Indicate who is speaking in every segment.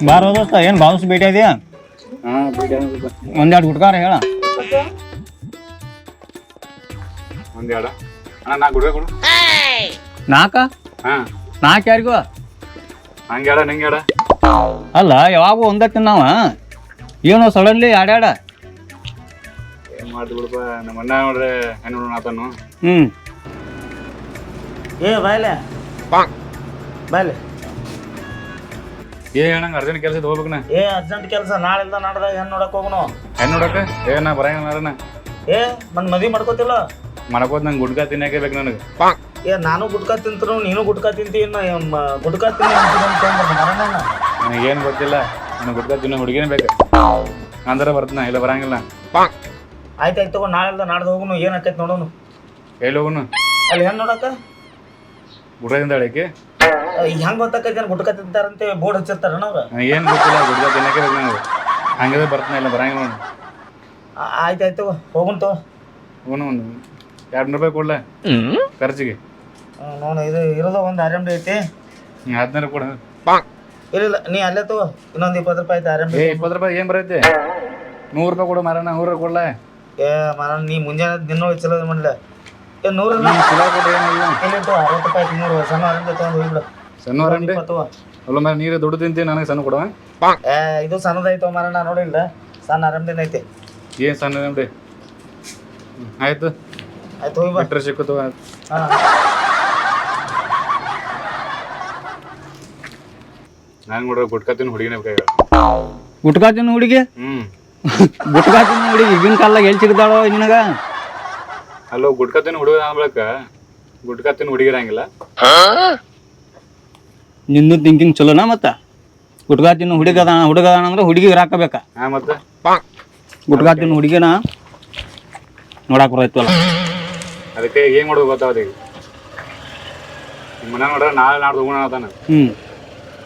Speaker 1: ಬಾರ ದೋಸ್ತ ಏನು ಬಾಳಷ್ಟು ಭೇಟಿ ಇದೆಯಾ?
Speaker 2: ಹಾಂ
Speaker 1: ಒಂದೆರಡು ಗುಟ್ಕಾರ ಹೇಳ.
Speaker 2: ಒಂದೆರಡು ಅಣ್ಣ 4 ಗುಡ್ಕ ಕೊಡು.
Speaker 1: 4?
Speaker 2: ಹಾಂ
Speaker 1: 4 ಯಾರಿಗೂ?
Speaker 2: ಹಂಗೆ ನಿಂಗೆ ಎಡ.
Speaker 1: ಅಲ್ಲ ಯಾವಾಗೂ ಒಂದ ತಿನ್ನಾವ ಏನೋ ಸಡನ್ಲಿ ಆಡ್ಯಾಡ.
Speaker 2: ಏನು ಮಾಡ್ತಿ ಬಿಡಪ್ಪ, ನಮ್ಮ ಅಣ್ಣ ನೋಡ್ರೆ ಹೆಣ್ಣು ನೋಡೋಣ ಆತನು.
Speaker 3: ಏ ಬಾಯ್ಲೆ ಬಾಯ್ಲೆ
Speaker 2: ನಂಗೆ ಅರ್ಜೆಂಟ್ ಕೆಲಸ ಹೋಗ್ಬೇಕಣ್ಣ.
Speaker 3: ಅರ್ಜೆಂಟ್ ಕೆಲಸ ನಾಳೆಲ್ದ ನಾಡ್ದಾಗ ಹೆಣ್ಣು ನೋಡಕ್ ಹೋಗೋನು.
Speaker 2: ಹೆಣ್ಣು ನೋಡಕ್ಕೆ ನಾ ಬರಂಗಿಲ್ಲ.
Speaker 3: ಮನ್ ಮದ್ವಿ ಮಾಡ್ಕೋತಿಲ್ಲ
Speaker 2: ಮಾಡ್ಕೋತ ನಂಗೆ ಗುಡ್ಕ ತಿನ್ನಕ್ಕೆ ಬೇಕು ನನಗೆ.
Speaker 3: ನಾನು ಗುಟ್ಕಾ ತಿಂತರು ನೀನು ಗುಟ್ಕಾ ತಿಂತೀನಿ. ಗುಟ್ಕಾ ತಿನ್ನ
Speaker 2: ನನಗೆ ಏನು ಗೊತ್ತಿಲ್ಲ, ನನಗೆ ಗುಡ್ಕ ತಿನ್ನೋ ಹುಡುಗಿನೇ ಬೇಕು ಅಂದ್ರೆ ಬರ್ತಾನ, ಇಲ್ಲ ಬರಂಗಿಲ್ಲ.
Speaker 3: ಆಯ್ತಾಯ್ತು ತಗೋ, ನಾಳೆಲ್ದ ನಾಡ್ದು ಹೋಗುನು. ಏನ್ ಆಕೈತಿ ನೋಡೋನು.
Speaker 2: ಎಲ್ಲಿ ಹೋಗುನು?
Speaker 3: ಅಲ್ಲಿ ಹೆಣ್ಣು ನೋಡಕ
Speaker 2: ಗುಡ್ಕದಿಂದ ಅಳಿಕೆ
Speaker 3: ಹೆಂಗ್ ಗೊತ್ತಾಕೈತಿ ಗುಟ್ಕಾ ತಿಂತಾರಂತೆ ಬೋರ್ಡ್ ಹಚ್ಚಿರ್ತಾರ ಅವ್ರು.
Speaker 2: ಏನು ಗೊತ್ತಿಲ್ಲ, ಗುಡ್ಕ ತಿನ್ನಕ್ಕೆ ಬೇಕು ನನಗೆ. ಹಂಗಿದ್ರೆ ಬರ್ತಾನೆ, ಇಲ್ಲ ಬರಂಗಿಲ್ಲ ನೋಡಿ.
Speaker 3: ಆಯ್ತಾಯ್ತು ಹೋಗುನ್ ತಗೋ.
Speaker 2: ಹೋಗುನು. ಒಂದು 200 ರೂಪಾಯಿ ಕೊಡ್ಲ ಖರ್ಚಿಗೆ.
Speaker 3: ನೋಡು ಇದು ಇರೋದು ಒಂದು ಆರ್ ಎಮ್ ಡಿ ಐತಿ.
Speaker 2: 15 ಕೊಡ.
Speaker 3: ಇಲ್ಲ ನೀ ಅಲ್ಲೇ ತಗೋ, ಇನ್ನೊಂದು 20 ರೂಪಾಯಿ ಐತಿ ಆರ್ ಎಮ್ ಡಿ.
Speaker 2: 20 ರೂಪಾಯಿ ಏನು ಬರೈತೆ? 100 ರೂಪಾಯಿ ಕೊಡು ಮಾರಣ್ಣ. 100 ರೂಪಾಯಿ ಕೊಡ್ಲ.
Speaker 3: ಮಾರ ನೀ ಮುಂಜಾನೆ ದಿನ ಚಲೋ ಮಾಡಲ. 100
Speaker 2: ಚಲೋ ಕೊಡ್ರಿ. ಏನಿಲ್ಲ
Speaker 3: ಇಲ್ಲಿ 60 ರೂಪಾಯಿ 3 ಸಣ್ಣ ಆರ್ ಎಮ್ ಡಿ ತಗೊಂಡು ಹೋಗ್ಬಿಡು.
Speaker 2: ಸಣ್ಣ ಆರ್ ಎಮ್ ಡಿ ಅಲ್ಲ ಮಾರ, ನೀರು ದುಡ್ಡು ತಿಂತೀನಿ, ನನಗೆ ಸಣ್ಣ ಕೊಡುವ.
Speaker 3: ಇದು ಸಣ್ಣದೈತೋ ಮಾರಣ್ಣ, ನೋಡಿಲ್ಲ ಸಣ್ಣ ಆರ್ ಎಮ್ ಡಿ ಐತಿ.
Speaker 2: ಏನು ಸಣ್ಣ ಆರ್ ಎಮ್ ಡಿ? ಆಯ್ತು
Speaker 3: ಆಯ್ತು ಹೋಗಿ ಬಾ.
Speaker 2: ಬಿಟ್ರೆ ಸಿಕ್ಕುತ್ತವ. ನಾನು ನೋಡ್ರೆ ಗುಟ್ಕಾ ತಿನ್ನು ಹುಡುಗಿನೇ ಬೇಕಾಗ.
Speaker 1: ಗುಟ್ಕಾ ತಿನ್ನು ಹುಡುಗಿ? ಗುಟ್ಕಾ ತಿನ್ನು ಹುಡುಗಿ ಈಗಿನ ಕಾಲದಾಗ ಎಲ್ಲಿ ಸಿಗ್ತಾಳೋ ನಿನಗ?
Speaker 2: ಅಲ್ಲೋ ಗುಟ್ಕಾ ತಿನ್ನು ಹುಡುಗ ಆಗ್ಬೇಕ, ಗುಟ್ಕಾ ತಿನ್ನು ಹುಡುಗಿರಂಗಿಲ್ಲ.
Speaker 1: ನಿಂದು ಥಿಂಕಿಂಗ್ ಚಲೋನಾ? ಮತ್ತ ಗುಟ್ಕಾ ತಿನ್ನು ಹುಡುಗ ಅದಾನ ಅಂದ್ರೆ ಹುಡುಗಿಗೆ ರಾಕಬೇಕ.
Speaker 2: ಮತ್ತೆ
Speaker 1: ಗುಟ್ಕಾ ತಿನ್ನು ಹುಡುಗಿನ ನೋಡಾಕ್ ಬರೈತಲ್ಲ.
Speaker 2: ಅದಕ್ಕೆ ಏನ್ ಮಾಡೋದು ಗೊತ್ತಾಗ ಈಗ. ನಿಮ್ಮ ಮನೆ ನೋಡ್ರ ನಾಳೆ ನಾಡ್ದು ಹೋಗೋಣ ಅಂತಾನ.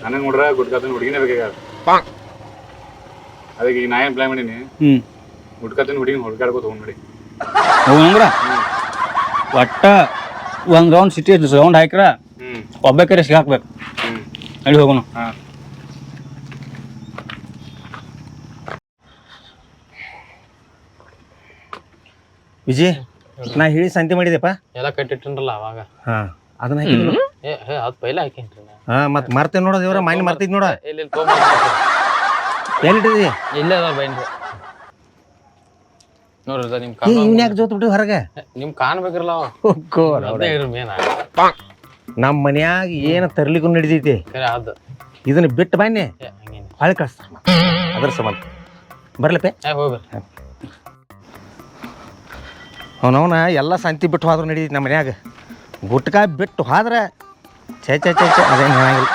Speaker 2: ನನಗೆ ನೋಡ್ರ ಗುಟ್ಕಾ ತಿನ್ನು ಹುಡುಗಿನೇ ಬೇಕಾಗ. ಅದಕ್ಕೆ ಈಗ ನಾ ಏನು ಪ್ಲಾನ್ ಮಾಡೀನಿ, ಗುಟ್ಕಾ ತಿನ್ನು ಹುಡುಗಿನ ಹುಡುಗಾಡ್ಕೋತ ಹೋಗಿ ನೋಡಿ.
Speaker 1: ಹೋಗಂದ್ರ ಒಟ್ಟ ಒಂದು ರೌಂಡ್ ಸಿಟಿ ರೌಂಡ್ ಹಾಕ್ರ ಒಬ್ಬಾಕರೆ ಸಿಗಾಕ್ಬೇಕು. ಅಲ್ಲಿ ಹೋಗೋಣ.
Speaker 3: ವಿಜಯ್, ನಾ ಹೇಳಿ ಸಂತಿ ಮಾಡಿದೆಪ್ಪ.
Speaker 4: ಎಲ್ಲ ಕಟ್ಟಿಟ್ರಲ್ಲ ಅವಾಗ.
Speaker 3: ಅದನ್ನ ಹಾಕಿದ್ರು.
Speaker 4: ಅದು ಪೈಲ ಹಾಕಿನ್ರಿ.
Speaker 3: ಮತ್ತೆ ಮರ್ತೇನೆ ನೋಡ ದೇವ್ರ, ಮಾನ್ಯ ಮರ್ತಿದ್ ನೋಡ.
Speaker 4: ಇಲ್ಲಿ
Speaker 3: ಎಲ್ಲಿಟ್ಟಿದಿ?
Speaker 4: ಇಲ್ಲೇ ಅದ ಬೈನ್ರಿ ನೋಡ್ರಿ. ನಿಮ್
Speaker 3: ಇವ್ನ ಯಾಕೆ ಜೋತ್ ಬಿಟ್ಟು ಹೊರಗೆ?
Speaker 4: ನಿಮ್ ಕಾಣ್ಬೇಕ್ರಲ್ಲ ಮೇನ.
Speaker 3: ನಮ್ಮ ಮನ್ಯಾಗ ಏನು ತರ್ಲಿಕ್ಕೂ ನಡಿದೈತಿ.
Speaker 4: ಅದು
Speaker 3: ಇದನ್ನ ಬಿಟ್ಟು ಬನ್ನಿ ಹೊಳೆ ಕಳಿಸ್ತಾರ. ಅದ್ರ ಸಂಬಂಧ ಬರ್ಲಪ್ಪ
Speaker 4: ಹೋಗ್ರಿ.
Speaker 3: ಅವನವನ ಎಲ್ಲ ಸಂತಿ ಬಿಟ್ಟು ಹೋದ್ರೆ ನಡೀತಿ. ನಮ್ಮ ಮನ್ಯಾಗ ಗುಟ್ಕಾ ಬಿಟ್ಟು ಹೋದ್ರೆ ಚೇ ಅದೇನು ಹೇಳಂಗಿಲ್ಲ.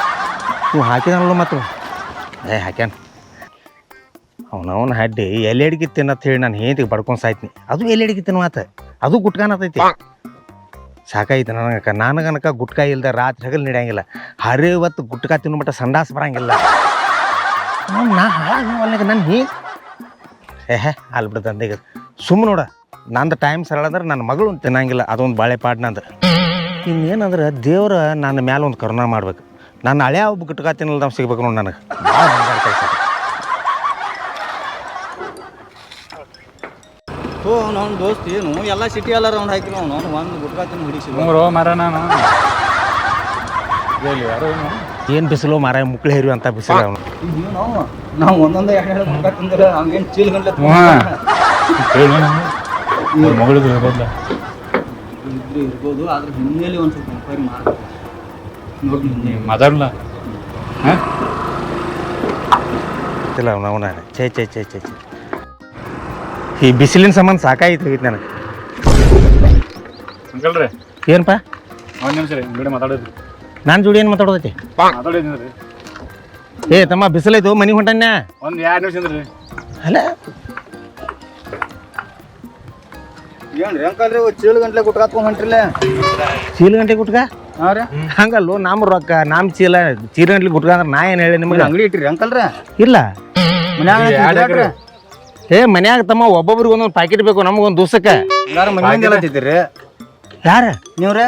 Speaker 3: ನೀವು ಹಾಕಿದನಲ್ಲ ಮತ್ತು ಹಾಕ್ಯಾನ ಅವನವನ ಹಡ್ಡಿ ಎಲೆ ಅಡಿಗೆ ತಿನ್ನತ್ ಹೇಳಿ ನಾನು ಹೇಂತಿಗೆ ಬಡ್ಕೊಂಡು ಸಾಯ್ತೀನಿ. ಅದು ಎಲೆ ಅಡಿಗೆ ತಿನ್ನು ಮಾತು, ಅದು ಗುಟ್ಕಾನತೈತಿ. ಸಾಕಾಯ್ತು ನನಗನಕ ಗುಟ್ಕಾ ಇಲ್ದ ರಾತ್ರಿ ಹಗಲು ನಡೆಯಂಗಿಲ್ಲ. ಹರಿವತ್ತು ಗುಟ್ಕಾ ತಿನ್ನುಮಟ್ಟ ಸಂಡಾಸ್ ಬರಂಗಿಲ್ಲ. ನಾ ಹಾಳಾಗ ನನ್ನ ಹೇಗೆ ಅಲ್ಲಿ ಬಿಡ್ತ ಅಂದೀಗ ಸುಮ್ಮ ನೋಡ. ನಂದು ಟೈಮ್ ಸರಳ ಅಂದ್ರೆ ನನ್ನ ಮಗಳು ತಿನ್ನಂಗಿಲ್ಲ. ಅದೊಂದು ಬಾಳೆಪಾಡ್ ನಂದು. ಇನ್ನೇನಂದ್ರೆ ದೇವ್ರ ನನ್ನ ಮ್ಯಾಲೆ ಒಂದು ಕರುಣಾ ಮಾಡ್ಬೇಕು. ನನ್ನ ಹಳೆ ಒಬ್ಬ ಗುಟ್ಕಾ ತಿನ್ನಲ್ದ ಸಿಗ್ಬೇಕು ನೋಡಿ ನನಗೆ. ಭಾಳ ಬಂಗಾರ ಕೆಲಸ.
Speaker 1: ಅವ್ನು ದೋಸ್ತ್ ಏನು ಎಲ್ಲ ಸಿಟಿ ಎಲ್ಲ ರೌಂಡ್ ಹಾಕಿಲ್ಲ. ಅವನು ಒಂದು ಗುಟ್ಕಾ ತಿನ್ನು ಹುಡುಗಿ
Speaker 2: ಮೂರು ಮರ ನಾನು ಯಾರು
Speaker 3: ಏನು ಬಿಸಿಲು ಮಾರ ಮುಕ್ಳು ಹೇರಿ ಅಂತ ಬಿಸಿಲು ಅವನು.
Speaker 1: ನಾವು ಒಂದೊಂದು 2 ಗುಟ್ಕಾ ತಿಂದ್ರೆ ಹಂಗೇನು ಚೀಲ್ ಗಂಟ್ಲೆ
Speaker 2: ಮಗಳದು ಇರ್ಬೋದಲ್ಲ.
Speaker 1: ಇರ್ಬೋದು, ಆದ್ರೆ ಹಿನ್ನೆಲೆ ಒಂದು ಸ್ವಲ್ಪ ಎಂಕ್ವೈರಿ ಮಾಡ್ಬೇಕು ನೋಡಿ.
Speaker 2: ಮಾತಾಡಲ್ಲ
Speaker 3: ಅವನ ಚೇ ಈ ಬಿಸಿಲಿನ ಸಂಬಂಧ ಸಾಕಾಯ್ತು ಹೋಗಿತ್ತು ನನಗೆ.
Speaker 2: ಅಂಕಲ್ ರೀ
Speaker 3: ಏನಪ್ಪ?
Speaker 2: ಒಂದು ನಿಮಿಷ ರೀ ಜೋಡಿ ಮಾತಾಡಿದ್ರಿ.
Speaker 3: ನಾನು ಜೋಡಿ ಏನು ಮಾತಾಡೋದೈತಿ?
Speaker 2: ಮಾತಾಡಿದ್ರಿ.
Speaker 3: ತಮ್ಮ ಬಿಸಿಲೈತು ಮನೆ ಹೊಂಟನ್ಯ.
Speaker 2: ಒಂದು 2 ನಿಮಿಷ ಅಂದ್ರಿ.
Speaker 3: ಅಲ್ಲ
Speaker 1: ಏನ್ರಿ ಅಂಕಲ್ ರೀ ಚೀಲ್ ಗಂಟ್ಲೆ ಗುಟ್ಕಾ ತಗೊಂಡ್ ಹೊಂಟ್ರಿಲ್ಲ?
Speaker 3: ಚೀಲ ಗಂಟೆ ಗುಟ್ಕಾ? ಹಂಗಲ್ಲೋ ನಮ್ಮ ರೊಕ್ಕ ನಮ್ಮ ಚೀಲ ಗಂಟ್ಲೆ ಗುಟ್ಕಾ ಅಂದ್ರೆ ನಾ ಏನು ಹೇಳಿ ನಿಮಗೆ?
Speaker 1: ಅಂಗಡಿ ಇಟ್ಟಿರಿ ಅಂಕಲ್ ರೀ?
Speaker 3: ಇಲ್ಲ
Speaker 1: ಮನ್ಯಾಗ
Speaker 3: ಮನ್ಯಾಗ ತಮ್ಮ ಒಬ್ಬೊಬ್ರಿಗೆ ಒಂದೊಂದು ಪ್ಯಾಕೆಟ್ ಬೇಕು. ನಮಗೊಂದು ದಿವ್ಸಕ್ಕೆ
Speaker 1: ಮನೆ ಎಲ್ಲ ತಿಂತೀರಿ?
Speaker 3: ಯಾರ
Speaker 1: ನೀವ್ರೆ?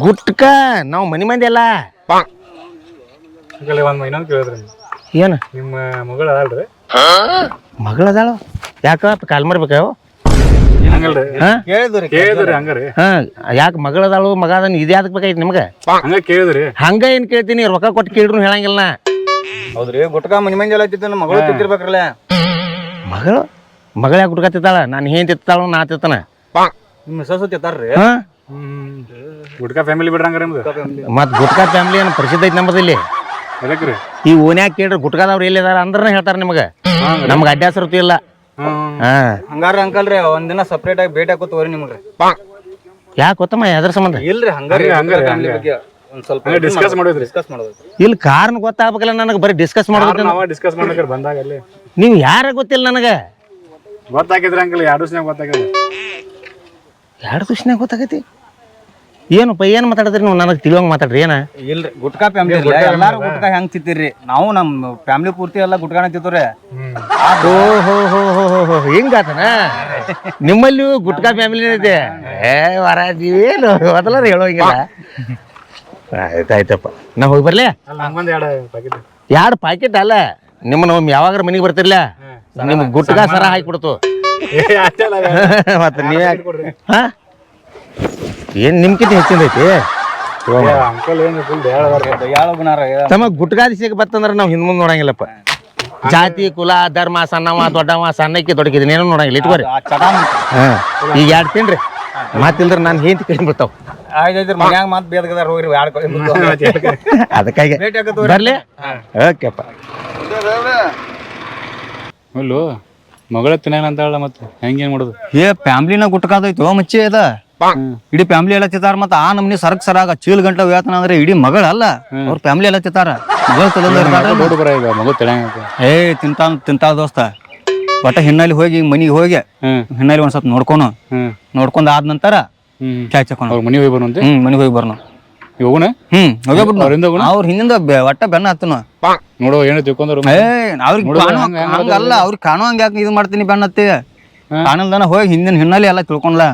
Speaker 3: ಗುಟ್ಕಾ ನಾವು ಮನೆ ಮಂದಿ ಎಲ್ಲ.
Speaker 2: ಇನ್ನೊಂದು ಕೇಳಿದ್ರಿ
Speaker 3: ಏನು
Speaker 2: ನಿಮ್ಮ ಮಗಳು ಅದಲ್ರಿ
Speaker 3: ಮಗಳದಾಳು ಯಾಕ ಕಾಲ್ ಮಾಡ್ಬೇಕಾವು
Speaker 2: ಹಂಗಲ್ರಿ ಕೇಳಿದ್ರಿ ಹಂಗಾರಿ
Speaker 3: ಯಾಕೆ ಮಗಳದಾಳು ಮಗ ಅದನ್ನ ಇದು ಯಾವ್ದಕ್ ಬೇಕಾಯ್ತು ನಿಮ್ಗೆ
Speaker 2: ಹಂಗ ಕೇಳಿದ್ರಿ
Speaker 3: ಹಂಗ ಏನ್ ಕೇಳ್ತೀನಿ ರೊಕ್ಕ ಕೊಟ್ಟು ಕೇಳಿದ್ರು ಹೇಳಂಗಿಲ್ಲ ನಾ
Speaker 1: ಹೌದ್ರಿ ಗುಟ್ಕ ಮನಿ ಮಂದಿ ಎಲ್ಲ ತಿತ್ತ ಮಗಳು ತಿಂತಿರ್ಬೇಕ್ರಲ್ಲ
Speaker 3: ಮಗಳು ಮಗಳ ಯಾಕೆ ಗುಟ್ಕ ತಿತ್ತಾಳ ನಾನು ಏನ್ ತಿತ್ತಾಳ ನಾ ತಿತ್ತಾನ
Speaker 1: ನಿಮ್ಮ ಮಿಸಸ್ ತಿಂತಾರ್ರಿ
Speaker 2: ಗುಡ್ಕ ಫ್ಯಾಮಿಲಿ ಬಿಡ್ರಿ ಹಂಗಾರ ನಿಮ್ದು
Speaker 3: ಮತ್ ಗುಟ್ಕಾ ಫ್ಯಾಮಿಲಿ ಏನು ಪ್ರಸಿದ್ಧ ಐತಿ ನಮ್ಮದಲ್ಲಿ
Speaker 2: ಅದಕ್ರಿ
Speaker 3: ಈ ಓನ್ಯಾಗ ಕೇಳ್ರಿ ಗುಟ್ಕಾದವ್ರು ಎಲ್ಲಿದಾರ ಅಂದ್ರ ಹೇಳ್ತಾರ ನಿಮ್ಗೆ ನಮ್ಗೆ ಅಡ್ಡಾಸರತಿ ಇಲ್ಲ ಹಾ
Speaker 1: ಹಂಗಾರ ಅಂಕಲ್ರಿ ಒಂದಿನ ಸಪ್ರೇಟ್ ಆಗಿ ಭೇಟಿ ಹಾಕೋತ ಹೋರಿ ನಿಮ್ಗೆ
Speaker 3: ಯಾಕೆ ಗೊತ್ತಮ್ಮ ಯಾವ್ದ್ರ ಸಂಬಂಧ
Speaker 1: ಇಲ್ರಿ ಹಂಗಾರಿ
Speaker 2: ಹಂಗಾರಿ
Speaker 1: ಬಗ್ಗೆ ಒಂದ್ ಸ್ವಲ್ಪ
Speaker 2: ಡಿಸ್ಕಸ್ ಮಾಡೋದ್ರಿ
Speaker 1: ಡಿಸ್ಕಸ್ ಮಾಡೋದು
Speaker 3: ಇಲ್ಲಿ ಕಾರಣ ಗೊತ್ತಾಗ್ಬೇಕಲ್ಲ ನನಗೆ ಬರೀ ಡಿಸ್ಕಸ್ ಮಾಡೋದು
Speaker 2: ನಾವ ಡಿಸ್ಕಸ್ ಮಾಡ್ಬೇಕ್ರಿ ಬಂದಾಗ ಅಲ್ಲಿ
Speaker 3: ನೀವು ಯಾರ ಗೊತ್ತಿಲ್ಲ ನನಗೆ
Speaker 2: ಗೊತ್ತಾಗಿದ್ರಿ ಅಂಕಲ್ 2 ದಿವಸ ಗೊತ್ತಾಗಿದ್ರಿ
Speaker 3: 2 ದಿವ್ಸನಾಗ ಗೊತ್ತಾಗೈತಿ ಏನಪ್ಪ ಏನು ಮಾತಾಡಿದ್ರಿ ನೀವು ನನಗೆ ತಿಳಿಯೋಂಗ್ ಮಾತಾಡ್ರಿ ಏನ
Speaker 1: ಇಲ್ರಿ ಗುಟ್ಕಾ ಫ್ಯಾಮಿಲಿ ಎಲ್ಲಾರು ಗುಟ್ಕಾ ಹೆಂಗ್ ತಿಂತೀರಿ ನಾವು ನಮ್ಮ ಫ್ಯಾಮಿಲಿ ಪೂರ್ತಿ ಎಲ್ಲ ಗುಟ್ಕಾನ ತಿಂತೀವ್ರಿ
Speaker 3: ಹೋ ಹೋ ಹೋ ಹೋ ಹೋ ಹೋ ಹಿಂಗಾತನ ನಿಮ್ಮಲ್ಲಿ ಗುಟ್ಕಾ ಫ್ಯಾಮಿಲಿ ಐತೆ ವರಾಜಿ ಏನು ಮೊದಲಾರ ಹೇಳೋಂಗಿಲ್ಲ ಆಯ್ತಾಯ್ತಪ್ಪ ನಾ ಹೋಗಿ ಬರ್ಲಿ
Speaker 2: ಅಲ್ಲ ಹಂಗೊಂದ್ 2 ಪ್ಯಾಕೆಟ್
Speaker 3: 2 ಪ್ಯಾಕೆಟ್ ಅಲ್ಲ ನಿಮ್ಮನ್ನ ಒಮ್ಮೆ ಯಾವಾಗಾರ ಮನೆಗೆ ಬರ್ತಿರ್ಲ ನಿಮ್ಗೆ ಗುಟ್ಕಾ ಸರ ಹಾಕಿಬಿಡ್ತು ಮತ್ತೆ ನೀವ್ ಹಾ ಏನ್ ನಿಮ್ಕಿಂತ ಹೆಚ್ಚಿಂದೈತಿ
Speaker 2: ಅಂಕಲ್ ಏನು ಫುಲ್
Speaker 1: ಯಾವ ಗುಣಾರ
Speaker 3: ತಮ್ಮ ಗುಟ್ಕಾ ದಿಸಿಗೆ ಬತ್ತಂದ್ರೆ ನಾವು ಹಿಂದ್ ಮುಂದೆ ನೋಡಂಗಿಲ್ಲಪ್ಪ ಜಾತಿ ಕುಲ ಧರ್ಮ ಸಣ್ಣವ ದೊಡ್ಡವ ಸಣ್ಣಕ್ಕೆ ದೊಡ್ಡಕಿದ್ದೀನಿ ಏನೋ ನೋಡಂಗಿಲ್ಲ ಇಟ್ಕೋರಿ ಹಾ ಈಗ 2 ತಿನ್ರಿ ಮಾತಿಲ್ದ್ರ ನಾನು ಹೆಂತ ಕಡಿಮೆ ಬಿಡ್ತಾವ
Speaker 1: ಆಯ್ತು ಮನ್ಯಾಗ ಮಾತು ಬೇದಗದಾರ ಹೋಗ್ರಿ 2
Speaker 3: ಅದಕ್ಕಾಗಿ ಬರ್ಲಿ ಓಕೆಪ್ಪ
Speaker 2: ಅಲ್ಲೋ ಮಗಳ ತಿನ್ನಾನಂತಾಳ ಮತ್ತೆ ಹೆಂಗೇನ್ ಮಾಡೋದು
Speaker 1: ಏ ಫ್ಯಾಮ್ಲಿನ ಗುಟ್ಕಾದೈತು ಮಚ್ಚಿ ಅದ ಇಡೀ ಫ್ಯಾಮಿಲಿ ಎಲ್ಲ ತಿಂತಾರ ಮತ್ತ ಆ ನಮ್ನಿ ಸರಾಗ ಚೀಲ್ ಗಂಟ್ಲ ವೇತನ ಅಂದ್ರೆ ಇಡೀ ಮಗಳಲ್ಲ ಅವ್ರ ಫ್ಯಾಮಿಲಿ ಎಲ್ಲ ತಿಂತಾರ
Speaker 2: ನೋಡು ಬರ ಈಗ ಮಗು ತಿಳಂಗ
Speaker 1: ಏ ತಿಂತಾಳ ದೋಸ್ತ ಒಟ್ಟ ಹಿನ್ನಲ್ಲಿ ಹೋಗಿ ಮನಿಗೆ ಹೋಗಿ ಹಿನ್ನಲ್ಲಿ ಒಂದ್ ಸ್ವಲ್ಪ ನೋಡ್ಕೊಂಡ್ ಆದ ನಂತರ ಚಾಯ್ ಚಕೊಂಡು
Speaker 2: ಅವ್ರ ಮನಿ ಹೋಗಿ ಬರೋಂತೆ
Speaker 1: ಮನಿಗೆ ಹೋಗಿ ಬರ್ನು
Speaker 2: ಹೋಗುಣ
Speaker 1: ಹೋಗ್ಬಿಟ್ಟು ಅವ್ರ ಹಿಂದಿಂದ ಒಟ್ಟ ಬೆನ್ನ ಹತ್ತನು
Speaker 2: ನೋಡು ಏನು ತಿಳ್ಕೊಂಡ್ರು
Speaker 1: ಏ ಅವ್ರಿಗೆ ಹಂಗಲ್ಲ ಅವ್ರಿಗೆ ಕಾಣುವಂಗ ಯಾಕೆ ಇದು ಮಾಡ್ತೀನಿ ಬೆನ್ನ ಹತ್ತಿ ಕಾಣಲ್ದನ ಹೋಗಿ ಹಿನ್ನಲ್ಲಿ ಎಲ್ಲ ತಿಳ್ಕೊಂಡ್ಲ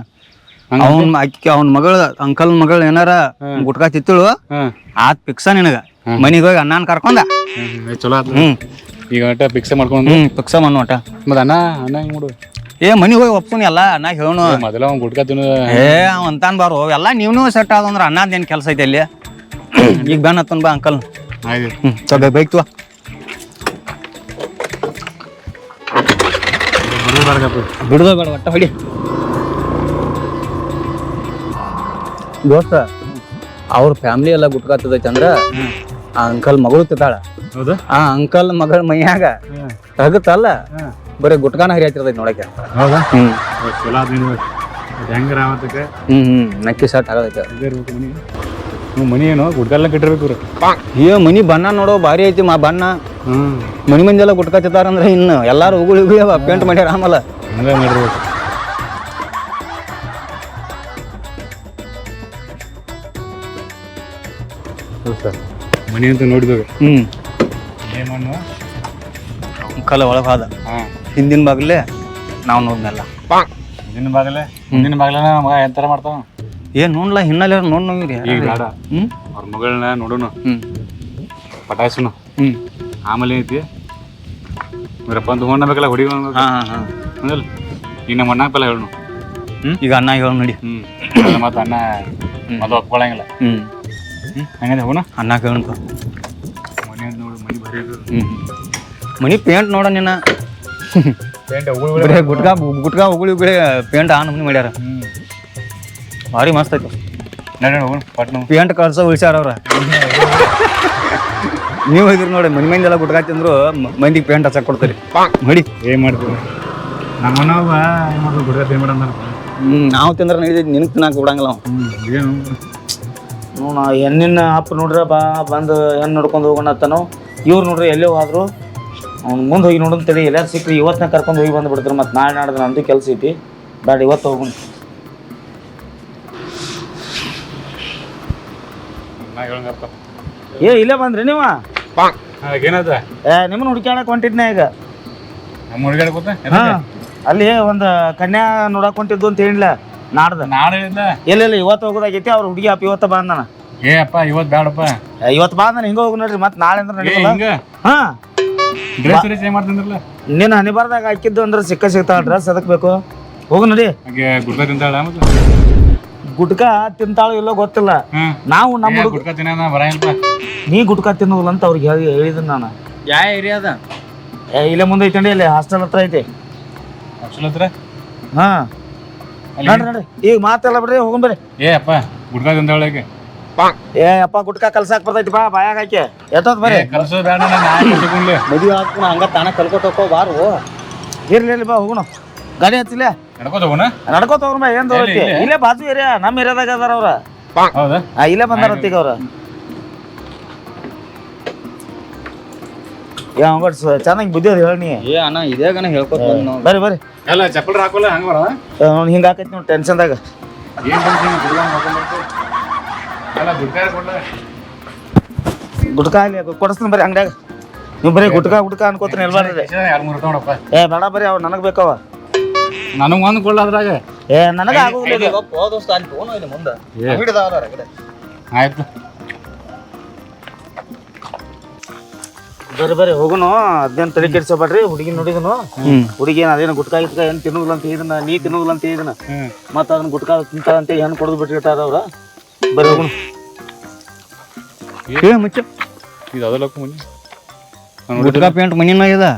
Speaker 1: ಅವ್ನ ಮಗಳ ಅಂಕಲ್ ಮಗಳು ಏನಾರ ಗುಟ್ಕಾ ತಿತ್ತಳು ಆತ್ ಪಿಕ್ಸ ನಿನಗ ಮನಿಗೆ ಹೋಗಿ ಅಣ್ಣನ ಕರ್ಕೊಂಡ
Speaker 2: ಚಲೋ ಆತ ಈಗ ಒಟ್ಟ ಪಿಕ್ಸ ಮಾಡ್ಕೊಂಡು
Speaker 1: ಪಿಕ್ಸ ಮಣ್ಣು ಒಟ್ಟ
Speaker 2: ಮತ್ತ ಅಣ್ಣ ಹೆಂಗ್ ಮಾಡು
Speaker 1: ಏ ಮನಿಗೆ ಹೋಗಿ ಒಪ್ಸುನಿ ಎಲ್ಲ ಅಣ್ಣ ಹೇಳೋನು
Speaker 2: ಮೊದಲ ಅವ್ನು ಗುಟ್ಕಾ ತಿನ್ನು
Speaker 1: ಏ ಅವ್ ಅಂತಾನ್ ಬಾರು ಎಲ್ಲ ನೀವ್ನು ಸೆಟ್ ಆದಂದ್ರ ಅಣ್ಣದೇನ್ ಕೆಲಸ ಐತೆ ಅಲ್ಲಿ ಈಗ ಬೆನ್ನ ಹತ್ತನ್ ಬಾ ಅಂಕಲ್
Speaker 2: ಆಯ್ತು
Speaker 1: ಬೈಕ್ ತುವ ಬಿಡುದ ಬೇಡ ಒಟ್ಟ ಹೊಡಿ ದೋಸ್ತ ಅವ್ರ ಫ್ಯಾಮಿಲಿ ಎಲ್ಲ ಗುಟ್ಕಾತದೈತಿ ಅಂದ್ರ ಆ ಅಂಕಲ್ ಮಗಳು ತಿಂತಾಳ
Speaker 2: ಹೌದಾ
Speaker 1: ಆ ಅಂಕಲ್ ಮಗಳ ಮೈಯಾಗ ತಗತ್ತಲ್ಲ ಬರೀ ಗುಟ್ಕಾನ ಹರಿಯಾತಿರ್ತೈತಿ ನೋಡಕ್ಕೆ
Speaker 2: ಹೌದಾ ಚಲೋ ಆತ ಹೆಂಗ್ರ ಆವತ್ತಕ್ಕೆ
Speaker 1: ನಕ್ಕಿ ಸಟ್ ಆಗದೈತೆ
Speaker 2: ಮನಿ ಏನು ಗುಟ್ಕಾಲ ಕಟ್ಟಿರ್ಬೇಕು
Speaker 1: ಏ ಮನಿ ಬಣ್ಣ ನೋಡೋ ಭಾರಿ ಐತಿ ಬಣ್ಣ ಮನಿ ಮಂದಿ ಎಲ್ಲ ಗುಟ್ಕಾ ತಿಂತಾರಂದ್ರೆ ಇನ್ನು ಎಲ್ಲಾರು ಉಗುಳಿ ಪೇಂಟ್ ಮಾಡ್ಯಾರ ಆಮಲ್ಲ
Speaker 2: ಹಂಗ ಮಾಡಿರ್ಬೇಕು ಮನಿ ಅಂತ ನೋಡಿದಾಗ ಏನ್ ಮಣ್ಣು
Speaker 1: ಅಂಕಲ್ ಒಳಗೆ ಹೋದ ಹಿಂದಿನ ಬಾಗಿಲೇ ನಾವು ನೋಡ್ನಲ್ಲ
Speaker 2: ಮುಂದಿನ ಬಾಗಲ ಮಗ ಎಂತರ ಮಾಡ್ತಾವ
Speaker 1: ಏನ್ ನೋಡ್ಲಾ ಹಿನ್ನೆಲೆ ನೋಡ್ ನೋಡ್ರಿ
Speaker 2: ಈಗ ಬೇಡ ಅವ್ರ ಮಗಳನ್ನ ನೋಡೋಣ ಪಟಾಯಿಸೋಣ ಆಮೇಲೆ ಏನೈತಿ ಇವರಪ್ಪ ಅಂತ ಹೊಂಡಬೇಕಲ್ಲ ಹುಡುಗಿ ಹಂಗಲ್ಲ ಈಗ ನಮ್ಮ ಅಣ್ಣ ಪೆಲ್ಲ ಹೇಳೋಣ
Speaker 1: ಈಗ ಅಣ್ಣ ಹೇಳ ನೋಡಿ
Speaker 2: ಮತ್ತೆ ಅಣ್ಣ ಮದುವೆ ಒಪ್ಕೊಳಂಗಿಲ್ಲ ಹಂಗಂದ್ರೆ ಹೋಗೋಣ
Speaker 1: ಅಣ್ಣ ಹೇಳ
Speaker 2: ಮನೆ ನೋಡು ಮನೆ ಬರೀ
Speaker 1: ಮನಿ ಪೇಂಟ್ ನೋಡ ನಿನ್ನ ಗುಟ್ಕಾ ಉಗುಳಿ ಪೇಂಟ್ ಆ ನಮ್ನಿ ಮಾಡ್ಯಾರ ಭಾರಿ ಮಸ್ತ್ ಐತಿ ಪೇಂಟ್ ಕಳ್ಸೋ ಉಳಿಸ್ಯಾರ ಅವ್ರ ನೀವು ಹೋಗಿರಿ ನೋಡಿ ಮನಿ ಮಂದಿ ಎಲ್ಲ ಗುಟ್ಕಾ ತಿಂದ್ರು ಮಂದಿಗೆ ಪೇಂಟ್ ಹಚ್ಚಕ್ ಕೊಡ್ತೀರಿ ನೋಡಿ
Speaker 2: ಏನ್ ಮಾಡ್ತೀವಿ ನಮ್ಮನವ ಏನ್ ಮಾಡ್ಬೇಕು ಗುಡ್ಕ ತಿನ್ಬೇಡ ಅಂತ
Speaker 1: ನಾವು ತಿಂದ್ರೆ ನಿನಗೆ ತಿನ್ನಾಕ ಬಿಡಂಗಿಲ್ಲ
Speaker 2: ಏನು
Speaker 3: ನೋಡ ಹೆಣ್ಣಿನ ಅಪ್ಪ ನೋಡ್ರ ಬಂದು ಹೆಣ್ಣು ನೋಡ್ಕೊಂಡು ಹೋಗೋಣ ಅತ್ತನೋ ಇವ್ರು ನೋಡ್ರಿ ಎಲ್ಲೇ ಹೋದ್ರು ಅವ್ನು ಮುಂದೆ ಹೋಗಿ ನೋಡಂತೇಳಿ ಎಲ್ಲಾರು ಸಿಕ್ಕ್ರಿ ಇವತ್ತನ್ನ ಕರ್ಕೊಂಡು ಹೋಗಿ ಬಂದು ಬಿಡ್ತಾರೆ ಮತ್ತು ನಾಳೆ ನಾಡ್ದು ನಂದು ಕೆಲಸ ಐತಿ ಬೇಡ ಇವತ್ತು ಹೋಗೋಣ ಏ ಇಲ್ಲೇ ಬಂದ್ರಿ ನೀವು
Speaker 2: ಏನದ
Speaker 3: ನಿಮ್ಮನ್ನ ಹುಡುಕ್ಯಾಡಕ್ ಹೊಂಟಿದ್ನ ಈಗ
Speaker 2: ನಮ್ಮ ಹುಡುಗಾಡ್ಕೋತ
Speaker 3: ಅಲ್ಲಿ ಒಂದು ಕನ್ಯಾ ನೋಡಕ್ ಹೊಂಟಿದ್ದು ಅಂತ ಹೇಳಿಲ್ಲ ನಾಡ್ದು
Speaker 2: ನಾಳೆ
Speaker 3: ಇಲ್ಲ ಇವತ್ತು ಹೋಗೋದಾಗೈತಿ ಅವ್ರ ಹುಡುಗಿ ಅಪ್ಪ ಇವತ್ತು ಬಂದಾನ
Speaker 2: ಏ ಅಪ್ಪ ಇವತ್ತು ಬೇಡಪ್ಪ
Speaker 3: ಇವತ್ತು ಬಂದಾನ ಹಿಂಗ ಹೋಗಿ ನೋಡ್ರಿ ಮತ್ತೆ ನಾಳೆ ಅಂದ್ರೆ ನಡೀತಲ್ಲ ಹಾ
Speaker 2: ಡ್ರೆಸ್ ಚೇಂಜ್ ಮಾಡ್ತಿದ್ರಲ್ಲ
Speaker 3: ನೀನು ಹನಿಬಾರ್ದಾಗ ಹಾಕಿದ್ದು ಅಂದ್ರೆ ಸಿಗ್ತಾಳ ಡ್ರೆಸ್ ಅದಕ್ಕೆ ಬೇಕು. ಹೋಗು ನಡಿ.
Speaker 2: ಹಾಗೆ ಗುಡ್ಕ ತಿಂತಾಳ ಮತ್ತೆ
Speaker 3: ಗುಟ್ಕಾ ತಿಂತಾಳು ಇಲ್ಲೋ ಗೊತ್ತಿಲ್ಲ. ನಾವು ನಮ್ಮ
Speaker 2: ಗುಡ್ಕ ತಿನ್ನ ಬರಂಗಿಲ್ಪ.
Speaker 3: ನೀ ಗುಟ್ಕಾ ತಿನ್ನೋದಿಲ್ಲ ಅಂತ ಅವ್ರಿಗೆ ಹೇಳಿದ್ದೀನಿ ನಾನು.
Speaker 1: ಯಾವ ಏರಿಯಾದ?
Speaker 3: ಇಲ್ಲೇ ಮುಂದೆ ಐತಂಡಿ, ಇಲ್ಲಿ ಹಾಸ್ಟೆಲ್ ಹತ್ರ ಐತಿ.
Speaker 2: ಹಾಸ್ಟೆಲ್ ಹತ್ರ?
Speaker 3: ಹಾ ನೋಡ್ರಿ ಈಗ ಮಾತೆಲ್ಲ ಬಿಡ್ರಿ, ಹೋಗೋಣ ಬರ್ರಿ.
Speaker 2: ಏ ಅಪ್ಪ ಗುಡ್ಕ ತಿಂತಾಳಕ್ಕೆ.
Speaker 3: ಏ ಅಪ್ಪ ಗುಟ್ಕಾ ಕಲ್ಸಾಕ್ ಬರ್ತೈತಿ ಬಾ, ಬಾಯಾಗ ಹಾಕಿ ಎತ್ತೋದ್ ಬರ್ರಿ.
Speaker 2: ಕಲ್ಸೋ ಬೇಡ,
Speaker 1: ಮದುವೆ ಹಾಕ್ಕೊಂಡು ಹಂಗ ತಾನ ಕಲ್ಕೋತಕ್ಕೋ ಬಾರು.
Speaker 3: ಇರ್ಲಿ ಬಾ ಹೋಗೋಣ. ಗಾಡಿ ಹಚ್ಚಿಲ್ಲ
Speaker 2: ನಡ್ಕೋತ ಹೋಗೋಣ.
Speaker 3: ನಡ್ಕೋತ ಹೋಗ್ರ ಬಾ. ಏನ್ ದೌಡೈತಿ? ಇಲ್ಲೇ ಬಾಜು ಏರಿಯಾ, ನಮ್ಮ ಏರಿಯಾದಾಗ ಅದಾರ ಅವ್ರ.
Speaker 2: ಹೌದಾ?
Speaker 3: ಇಲ್ಲೇ ಬಂದಾರತ್ತೀಗ ಅವ್ರ. ಚೆನ್ನಾಗಿ ಬುದ್ಧಿ ಅದ ಹೇಳಿ.
Speaker 1: ಏ ಅಣ್ಣ ಇದೇಗನ ಹೇಳ್ಕೊತ
Speaker 3: ಬರ್ರಿ ಬರ್ರಿ.
Speaker 2: ಎಲ್ಲ ಚಪ್ಪಲ್ ಹಾಕೋಲ್ಲ ಹಂಗ ಬರ
Speaker 3: ಹಿಂಗ ಹಾಕೈತಿ ನೋಡಿ ಟೆನ್ಷನ್ದಾಗ.
Speaker 2: ಏನ್ ಅಲ್ಲ
Speaker 3: ಗುಟ್ಕಾ ಅಲ್ಲಿ ಕೊಡಿಸ್ತೀನಿ ಬರ್ರಿ ಅಂಗಡ್ಯಾಗ. ನೀವು ಬರೀ ಗುಟ್ಕಾ ಅನ್ಕೋತೀನಿ ಎಲ್ಬಾರ್ರಿ. ಏ ಬೇಡ ಬರ್ರಿ, ಅವ್ ನನಗ್ ಬೇಕವ.
Speaker 2: ನನಗ್ ಒಂದ್ ಕೊಳ್ಳ ಅದ್ರಾಗ.
Speaker 3: ಏ ನನಗ ಆಗುದಿಲ್ಲ.
Speaker 2: ಆಯ್ತು
Speaker 3: ಬರ್ರಿ ಬರ್ರಿ ಹೋಗುನು. ಅದೇನ್ ತಲೆ ಕೆಡ್ಸಬೇಡ್ರಿ. ಹುಡುಗಿ ನೋಡಿದನು, ಹುಡುಗಿ ಏನ್ ಅದೇನು ಗುಟ್ಕಾ ಗಿಟ್ಕಾ ಏನ್ ತಿನ್ನುದಿಲ್ಲ ಅಂತ ಹೇಳಿದನ, ನೀ ತಿನ್ನುದಿಲ್ಲ ಅಂತ ಹೇಳಿದನ. ಮತ್ತ ಅದನ್ನ ಗುಟ್ಕಾ ತಿಂತಾರ ಅಂತ ಹೆಣ್ಣು ಕೊಡದು ಬಿಟ್ಟಿರ್ತಾರ ಅವ್ರ. ಬರ್ರಿ ಹೋಗುನು.
Speaker 1: ಮುಚ್ಚ
Speaker 2: ಇದು ಅದಲ್ಲಕ್ಕ ಮನಿ
Speaker 1: ಗುಟ್ಕಾ ಪೇಂಟ್ ಮನಿನಾಗ್ಯದ.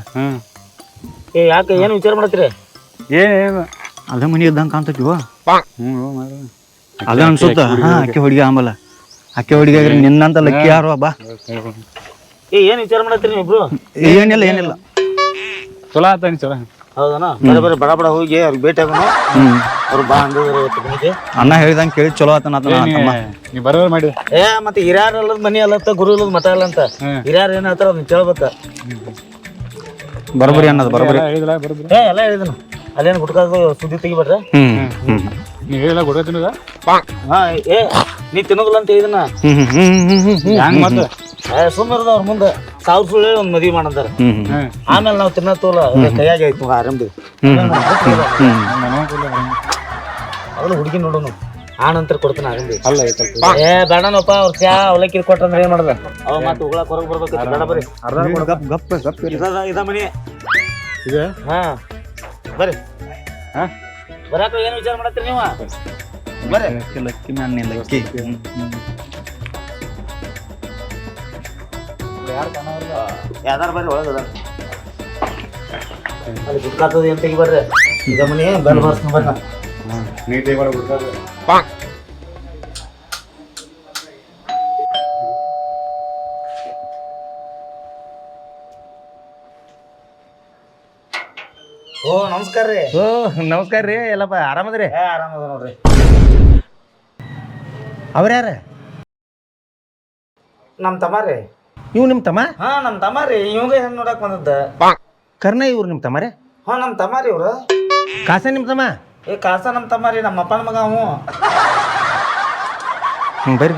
Speaker 3: ಏ ಯಾಕೆ ಏನು ವಿಚಾರ ಮಾಡತ್ತೀರಿ?
Speaker 2: ಏನು
Speaker 1: ಅದ ಮನಿ ಇದ್ದಂಗ ಕಾಣ್ತೈತಿವ. ಅದ ಅನ್ಸುತ್ತ. ಅಕ್ಕಿ ಹುಡುಗಿ ಆಂಬಲ್ಲ, ಅಕ್ಕಿ ಹುಡುಗಿ ನಿನ್ನಂತ ಲಕ್ಕಿ ಯಾರು ಬಾ.
Speaker 3: ಏ ಏನ್ ವಿಚಾರ ಮಾಡತ್ತೀರಿ ನೀವಿಬ್ರು?
Speaker 1: ಏನಿಲ್ಲ ಏನಿಲ್ಲ,
Speaker 2: ಚಲೋ ಆತ ಚಲೋ.
Speaker 3: ಹೌದನಾ? ಬರೀ ಬರೀ ಬಡ ಬಡ ಹೋಗಿ ಅವ್ರಿಗೆ ಭೇಟಿ ಆಗೋಣ. ಅವ್ರು ಬಾ ಅಂದಿದ್ರು.
Speaker 1: ಅಣ್ಣ ಹೇಳಿದಂಗ ಕೇಳಿ ಚಲೋ ಆತನ.
Speaker 2: ನೀ ಬರೋರು ಮಾಡಿ.
Speaker 3: ಏ ಮತ್ತೆ ಹಿರಿಯಾರ ಅಲ್ಲದ ಮನಿ ಅಲ್ಲತ್ತ, ಗುರು ಇಲ್ಲದ ಮಠ ಅಲ್ಲ ಅಂತ. ಹಿರಿಯಾರ ಏನ್ ಹೇಳ್ತಾರ ಅದನ್ನ ಕೇಳ್ಬೇಕ.
Speaker 1: ಬರೋಬರಿ ಅನ್ನೋದು ಬರೋಬರಿ.
Speaker 3: ಏ ಎಲ್ಲ ಹೇಳಿದನು. ಅಲ್ಲೇನು ಗುಟ್ಕಾದ ಸುದ್ದಿ ತೆಗಿಬೇಡ್ರಿ.
Speaker 2: ನೀ ಹೇಳಿಲ್ಲ ಗುಡ್ಕ ತಿನ್ನೋದ?
Speaker 3: ಹಾ ಏ ನೀ ತಿನ್ನೋದಿಲ್ಲ ಅಂತ ಹೇಳಿದನ.
Speaker 2: ಹೆಂಗ್ ಮತ್ತೆ
Speaker 3: ಸುಮ್ಮರದ ಅವ್ರ ಮುಂದೆ 1000 ಸುಳ್ಳು ಒಂದ್ ಮದ್ವಿ ಮಾಡಂತಾರ. ಆಮೇಲೆ ನಾವು ತಿನ್ನತ್ತೋಲ್ಲ ಕೈಯಾಗ ಆಯ್ತು ಆರಂಭ. ಅದ್ರ ಹುಡುಗಿ ನೋಡೋನು ಆನಂತರ ಕೊಡ್ತಾನ ಆರಂಭ. ಏ ಬೇಡನಪ್ಪ, ಅವ್ರ ಚಾ ಅವಲಕ್ಕಿ ಕೊಟ್ಟಂದ್ರೆ ಏನ್ ಮಾಡ್ದ ಅವ ಮತ್ತೆ ಉಗಳಾಕ್ ಹೊರಗೆ ಬರ್ಬೇಕು. ಬೇಡ ಬರ್ರಿ, ಇದ ಮನಿ
Speaker 2: ಇದೆ.
Speaker 3: ಹಾ ಬರ್ರಿ. ಬರಾಕ ಏನ್ ವಿಚಾರ ಮಾಡತ್ತೀರಿ ನೀವು? ಬರ್ರಿ.
Speaker 1: Lucky man lucky.
Speaker 3: ಯಾವ್ದಾರ ಬರ್ರಿ ಒಳಗದ. ಅಲ್ಲಿ ಗುಟ್ಕಾತದ ಏನ್ ತೆಗಿಬರ್ರಿ. ಇದ ಮನಿ ಬೆಲ್ ಬರ್ಸ್ತೀನಿ ಬರ್ರಿ.
Speaker 2: ನೀ ತೆಗಿಬೇಡ ಗುಡ್ಕ.
Speaker 3: ಓ ನಮಸ್ಕಾರ ರೀ.
Speaker 4: ಓ ನಮಸ್ಕಾರ ರೀ. ಎಲ್ಲಪ್ಪ ಆರಾಮದ್ರಿ?
Speaker 3: ಆರಾಮದ ನೋಡ್ರಿ.
Speaker 4: ಅವ್ರ ಯಾರ?
Speaker 3: ನಮ್ ತಮ್ಮ ರೀ.
Speaker 4: ಇವ್ ನಿಮ್ ತಮ್ಮ?
Speaker 3: ಹಾ ನಮ್ ತಮ್ಮ ರೀ. ಇವಾಗ ಹೆಂಗ್ ನೋಡಕ್ ಬಂದದ್ದ.
Speaker 4: ಕರ್ನ ಇವ್ರು ನಿಮ್ ತಮ್ಮ ರೀ?
Speaker 3: ಹಾ ನಮ್ ತಮ್ಮ ರೀ ಇವ್ರ.
Speaker 4: ಕಾಸ ನಿಮ್ ತಮ್ಮ?
Speaker 3: ಕಾಸ ನಮ್ ತಮ್ಮ ರೀ, ನಮ್ಮ ಅಪ್ಪನ ಮಗ ಅವು.
Speaker 4: ಬರ್ರಿ